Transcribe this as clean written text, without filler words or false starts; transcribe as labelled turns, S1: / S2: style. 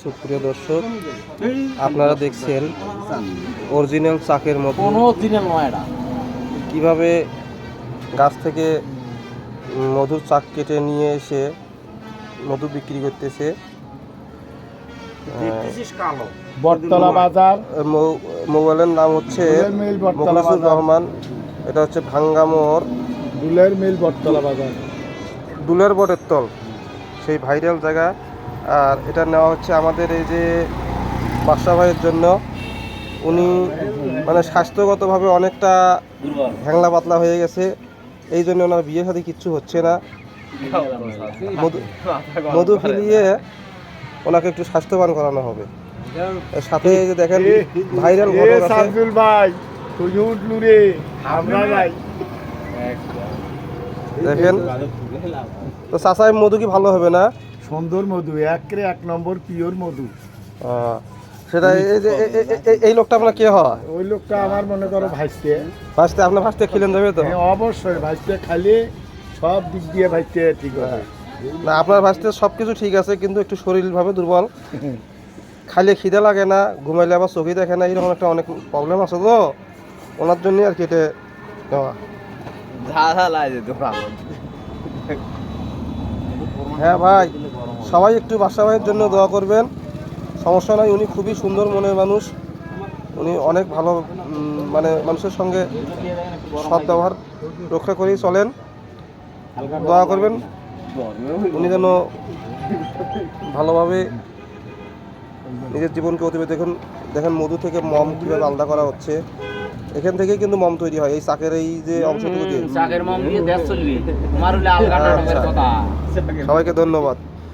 S1: সুপ্রিয় দর্শক, আপনারা দেখছেন অরিজিনাল চাকের মতো কিভাবে গাছ থেকে মধুর চাক কেটে নিয়ে এসে মধু বিক্রি করতেছে।
S2: বটতলা বাজার,
S1: মোবাইলের নাম হচ্ছে মুখলিসুর রহমান। এটা হচ্ছে ভাঙ্গামোড়
S2: দুলের মিল, বটতলা বাজার,
S1: দুলের বটের তল, সেই ভাইরাল জায়গা। আর এটা নেওয়া হচ্ছে আমাদের এই যে বাদশা ভাইয়ের জন্য। উনি মানে স্বাস্থ্যগতভাবে অনেকটা হ্যাংলা পাতলা হয়ে গেছে, এই জন্য ওনার বিয়ে সাথে কিচ্ছু হচ্ছে না। মধু ফিরিয়ে ওনাকে একটু স্বাস্থ্যবান করানো হবে। এর সাথে এই যে দেখেন ভাইরাল ঘটক আছে।
S2: ভাই তুই উঠলু রে, আমরা ভাই
S1: দেখেন তো চাচাই মধু কি ভালো হবে না?
S2: সুন্দর মধু, এক নম্বর পিওর মধু।
S1: সেটা এই যে এই লোকটা আপনার কে হয়?
S2: ওই লোকটা আমার মনে করো ভাইস্তে।
S1: ভাজতে আপনার ভাজতে খেলেন যাবে তো?
S2: অবশ্যই ভাইস্তে খালি সব দিক দিয়ে ভাইস্তে ঠিক আছে।
S1: না, আপনার ভাজতে সব কিছু ঠিক আছে, কিন্তু একটু শরীরভাবে দুর্বল। খাইলে খিদে লাগে না, ঘুমাইলে আবার চোখে দেখে না, এরকম একটা অনেক প্রবলেম আছে তো, ওনার জন্যই আর কেটে নেওয়া। হ্যাঁ ভাই, সবাই একটু বাদশা ভাইয়ের জন্য দোয়া করবেন। সমস্যা নয়, উনি খুবই সুন্দর মনের মানুষ, উনি অনেক ভালো মানে মানুষের সঙ্গে সৎ ব্যবহার রক্ষা করেই চলেন। দোয়া করবেন উনি যেন ভালোভাবে নিজের জীবনকে অতিবাহিত। দেখুন দেখেন মধু থেকে মম কীভাবে আলাদা করা হচ্ছে। এখান থেকেই কিন্তু মম তৈরি হয়, এই চাকের এই যে অংশটুকু দিয়ে।
S3: চাকের মম দিয়ে দেশ চলবি, তোমার হলে আলগা নাটকের কথা।
S1: সবাইকে ধন্যবাদ।